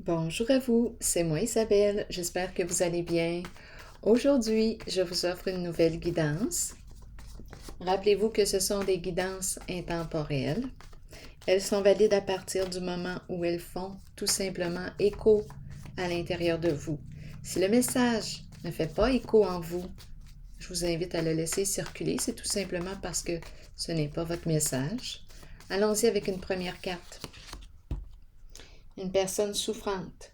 Bonjour à vous, c'est moi Isabelle, j'espère que vous allez bien. Aujourd'hui, je vous offre une nouvelle guidance. Rappelez-vous que ce sont des guidances intemporelles. Elles sont valides à partir du moment où elles font tout simplement écho à l'intérieur de vous. Si le message ne fait pas écho en vous, je vous invite à le laisser circuler, c'est tout simplement parce que ce n'est pas votre message. Allons-y avec une première carte. Une personne souffrante.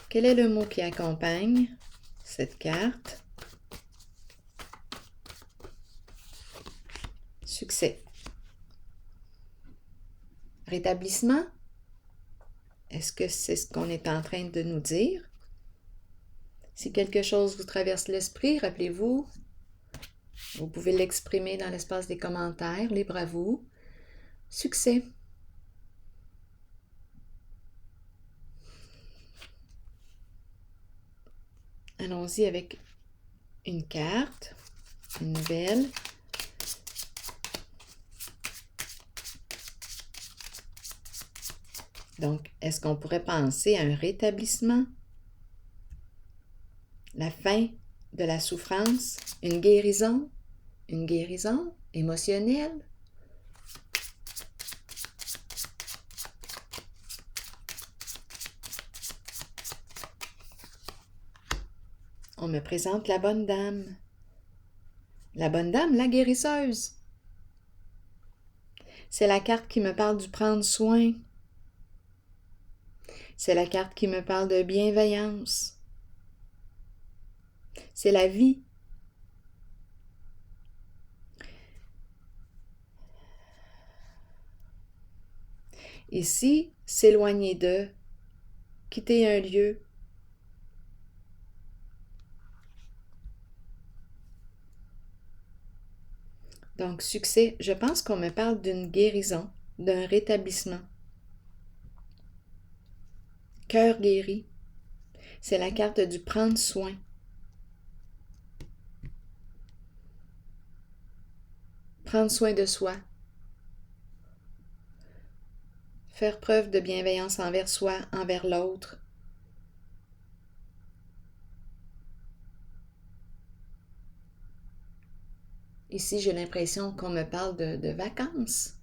Quel est le mot qui accompagne cette carte? Succès. Rétablissement? Est-ce que c'est ce qu'on est en train de nous dire? Si quelque chose vous traverse l'esprit, rappelez-vous, vous pouvez l'exprimer dans l'espace des commentaires, libre à vous. Succès. Allons-y avec une carte, une nouvelle. Donc, est-ce qu'on pourrait penser à un rétablissement? La fin de la souffrance? Une guérison? Une guérison émotionnelle? On me présente la bonne dame. La bonne dame, la guérisseuse. C'est la carte qui me parle du prendre soin. C'est la carte qui me parle de bienveillance. C'est la vie. Ici, s'éloigner de, quitter un lieu. Donc, succès, je pense qu'on me parle d'une guérison, d'un rétablissement. Cœur guéri, c'est la carte du prendre soin. Prendre soin de soi. Faire preuve de bienveillance envers soi, envers l'autre. Ici, j'ai l'impression qu'on me parle de vacances.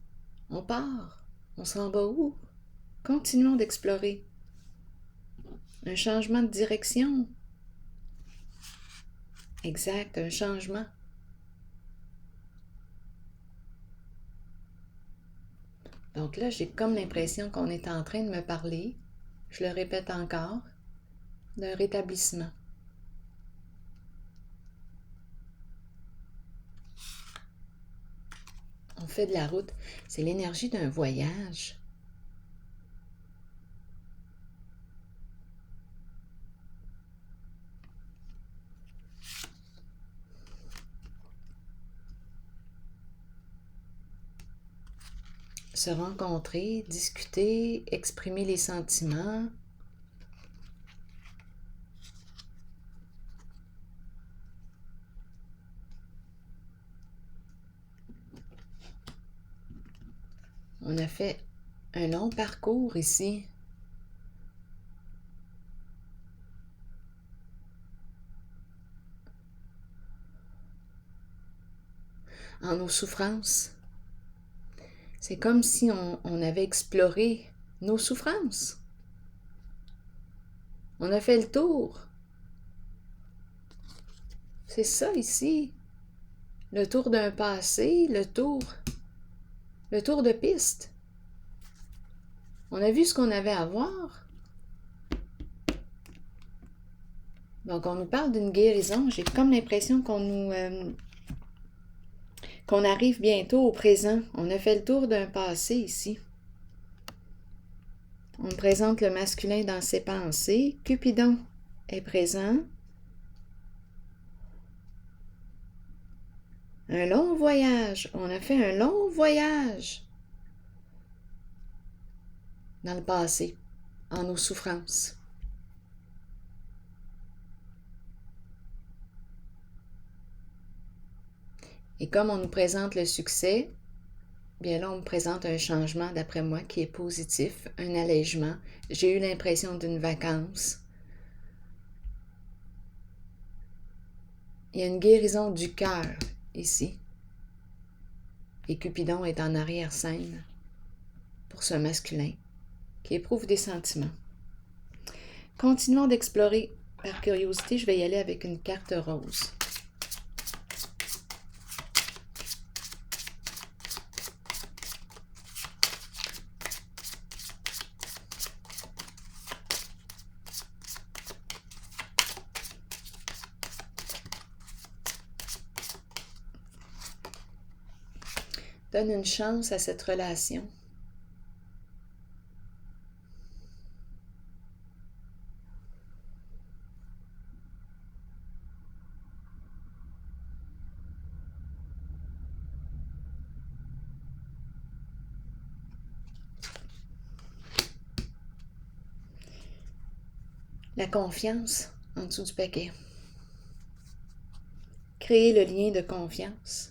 On part. On s'en va où? Continuons d'explorer. Un changement de direction. Exact, un changement. Donc là, j'ai comme l'impression qu'on est en train de me parler, je le répète encore, d'un rétablissement. On fait de la route. C'est l'énergie d'un voyage. Se rencontrer, discuter, exprimer les sentiments. On a fait un long parcours ici. En nos souffrances. C'est comme si on avait exploré nos souffrances. On a fait le tour. C'est ça ici. Le tour d'un passé, le tour de piste. On a vu ce qu'on avait à voir. Donc, on nous parle d'une guérison. J'ai comme l'impression qu'on arrive bientôt au présent. On a fait le tour d'un passé ici. On me présente le masculin dans ses pensées. Cupidon est présent. Un long voyage. On a fait un long voyage dans le passé, en nos souffrances. Et comme on nous présente le succès, bien là, on me présente un changement, d'après moi, qui est positif, un allègement. J'ai eu l'impression d'une vacance. Il y a une guérison du cœur ici. Et Cupidon est en arrière-scène pour ce masculin qui éprouve des sentiments. Continuons d'explorer. Par curiosité, je vais y aller avec une carte rose. Donne une chance à cette relation. La confiance en dessous du paquet. Créer le lien de confiance.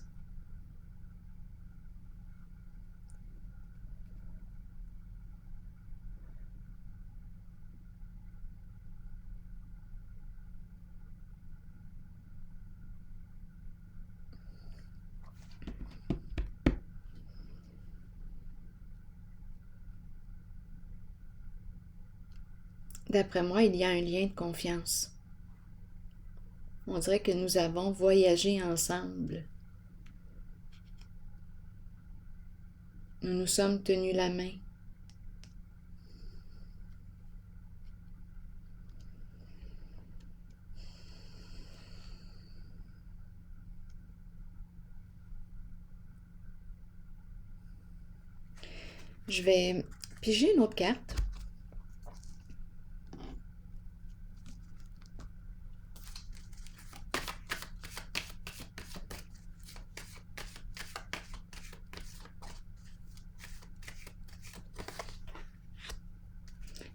D'après moi, il y a un lien de confiance. On dirait que nous avons voyagé ensemble. Nous nous sommes tenus la main. Je vais piger une autre carte.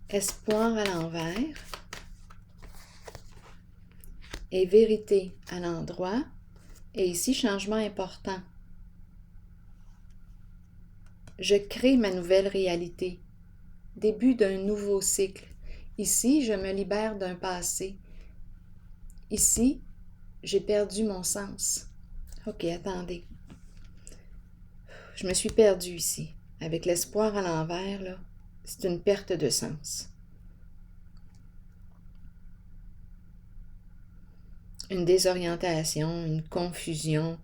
Espoir à l'envers et vérité à l'endroit. Et ici, changement important. Je crée ma nouvelle réalité. Début d'un nouveau cycle. Ici, je me libère d'un passé. Ici, j'ai perdu mon sens. Ok, attendez. Je me suis perdue ici. Avec l'espoir à l'envers, là, c'est une perte de sens. Une désorientation, une confusion,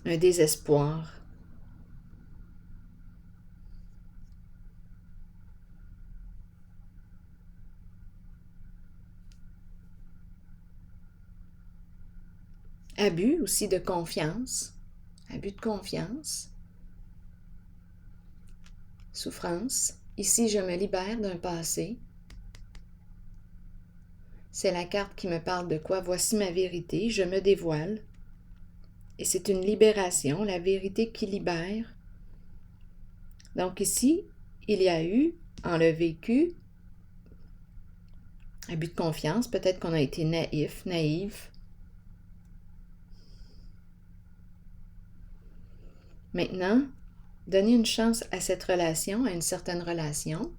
un désespoir. Abus aussi de confiance. Abus de confiance. Souffrance. Ici, je me libère d'un passé. C'est la carte qui me parle de quoi? Voici ma vérité, je me dévoile. Et c'est une libération, la vérité qui libère. Donc ici, il y a eu, en le vécu, abus de confiance, peut-être qu'on a été naïf, naïve. Maintenant, donner une chance à cette relation, à une certaine relation.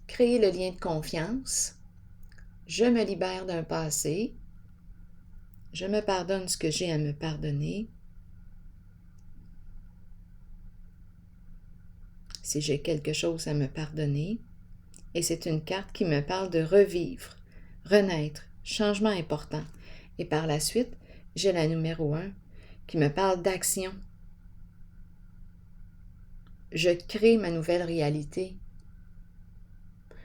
Créer le lien de confiance. Je me libère d'un passé. Je me pardonne ce que j'ai à me pardonner. Si j'ai quelque chose à me pardonner. Et c'est une carte qui me parle de revivre, renaître, changement important. Et par la suite, j'ai la numéro 1 qui me parle d'action. Je crée ma nouvelle réalité.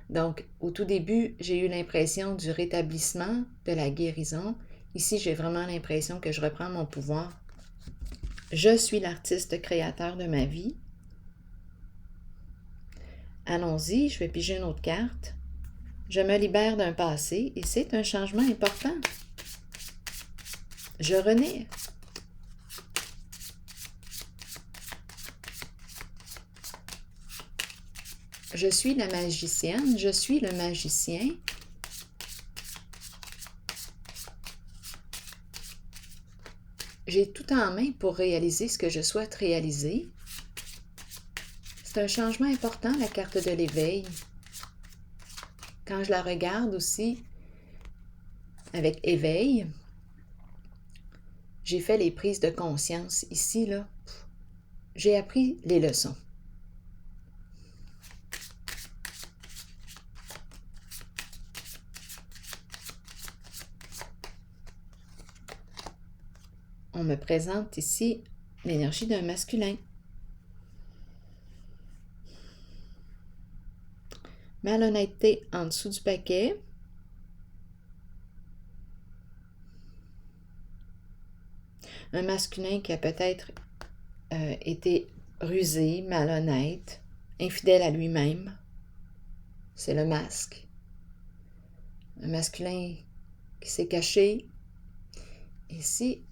Donc, au tout début, j'ai eu l'impression du rétablissement, de la guérison. Ici, j'ai vraiment l'impression que je reprends mon pouvoir. Je suis l'artiste créateur de ma vie. Allons-y, je vais piger une autre carte. Je me libère d'un passé et c'est un changement important. Je renais. Je suis la magicienne, je suis le magicien. J'ai tout en main pour réaliser ce que je souhaite réaliser. C'est un changement important, la carte de l'éveil. Quand je la regarde aussi avec éveil, j'ai fait les prises de conscience. Ici, là, j'ai appris les leçons. On me présente ici l'énergie d'un masculin. Malhonnêteté en dessous du paquet. Un masculin qui a peut-être été rusé, malhonnête, infidèle à lui-même. C'est le masque. Un masculin qui s'est caché. Ici,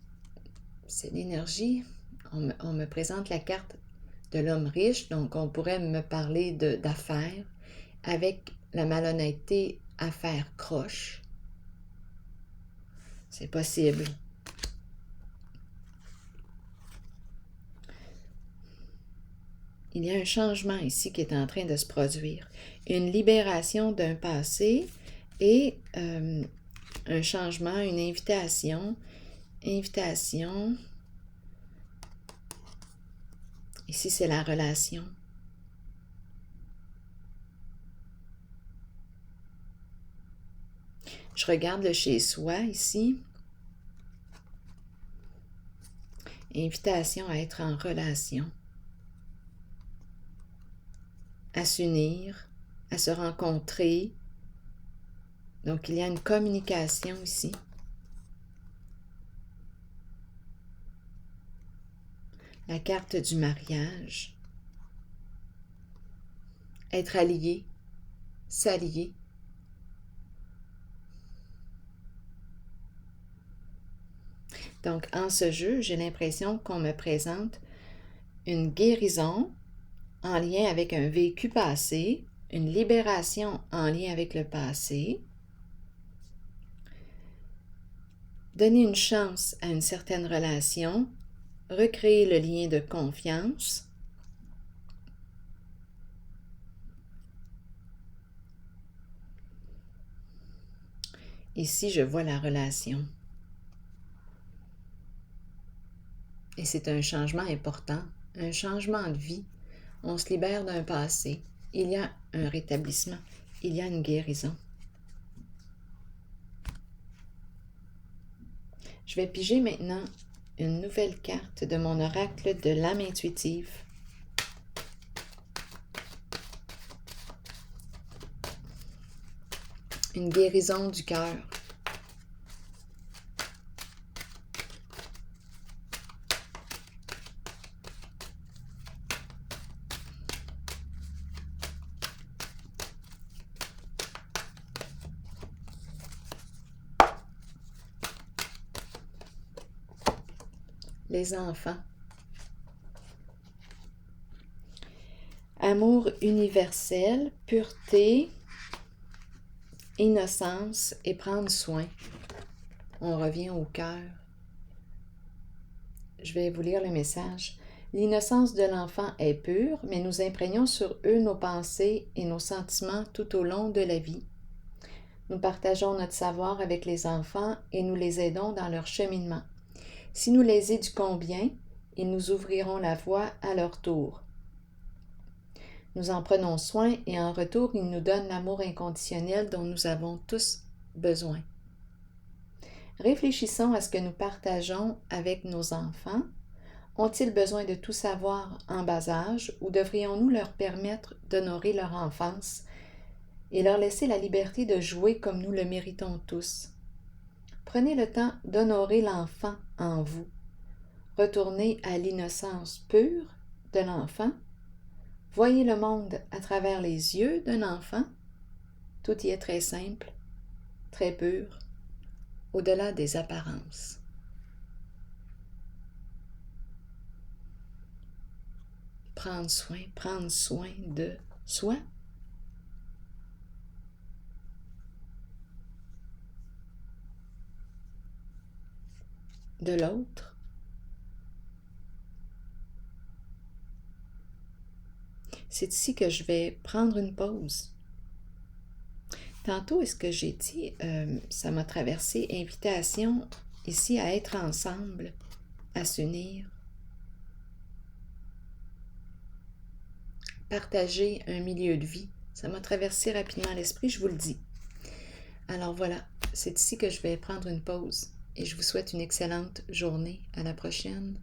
c'est l'énergie. On me présente la carte de l'homme riche, donc on pourrait me parler d'affaires avec la malhonnêteté, affaires croche. C'est possible. Il y a un changement ici qui est en train de se produire. Une libération d'un passé et un changement, une invitation. Invitation. Ici, c'est la relation. Je regarde le chez soi ici. Invitation à être en relation. À s'unir, à se rencontrer. Donc, il y a une communication ici. La carte du mariage. Être allié, s'allier. Donc, en ce jeu, j'ai l'impression qu'on me présente une guérison en lien avec un vécu passé, une libération en lien avec le passé, donner une chance à une certaine relation, recréer le lien de confiance, ici je vois la relation. Et c'est un changement important, un changement de vie. On se libère d'un passé. Il y a un rétablissement. Il y a une guérison. Je vais piger maintenant une nouvelle carte de mon oracle de l'âme intuitive. Une guérison du cœur. Les enfants. Amour universel, pureté, innocence et prendre soin. On revient au cœur. Je vais vous lire le message. L'innocence de l'enfant est pure, mais nous imprégnons sur eux nos pensées et nos sentiments tout au long de la vie. Nous partageons notre savoir avec les enfants et nous les aidons dans leur cheminement. Si nous les éduquons bien, ils nous ouvriront la voie à leur tour. Nous en prenons soin et en retour, ils nous donnent l'amour inconditionnel dont nous avons tous besoin. Réfléchissons à ce que nous partageons avec nos enfants. Ont-ils besoin de tout savoir en bas âge ou devrions-nous leur permettre d'honorer leur enfance et leur laisser la liberté de jouer comme nous le méritons tous? Prenez le temps d'honorer l'enfant en vous. Retournez à l'innocence pure de l'enfant. Voyez le monde à travers les yeux d'un enfant. Tout y est très simple, très pur, au-delà des apparences. Prendre soin de soi. De l'autre C'est ici que je vais prendre une pause. Tantôt, est-ce que j'ai dit, ça m'a traversé, invitation ici à être ensemble, à s'unir, partager un milieu de vie. Ça m'a traversé rapidement l'esprit, je vous le dis. Alors voilà, c'est ici que je vais prendre une pause et je vous souhaite une excellente journée. À la prochaine.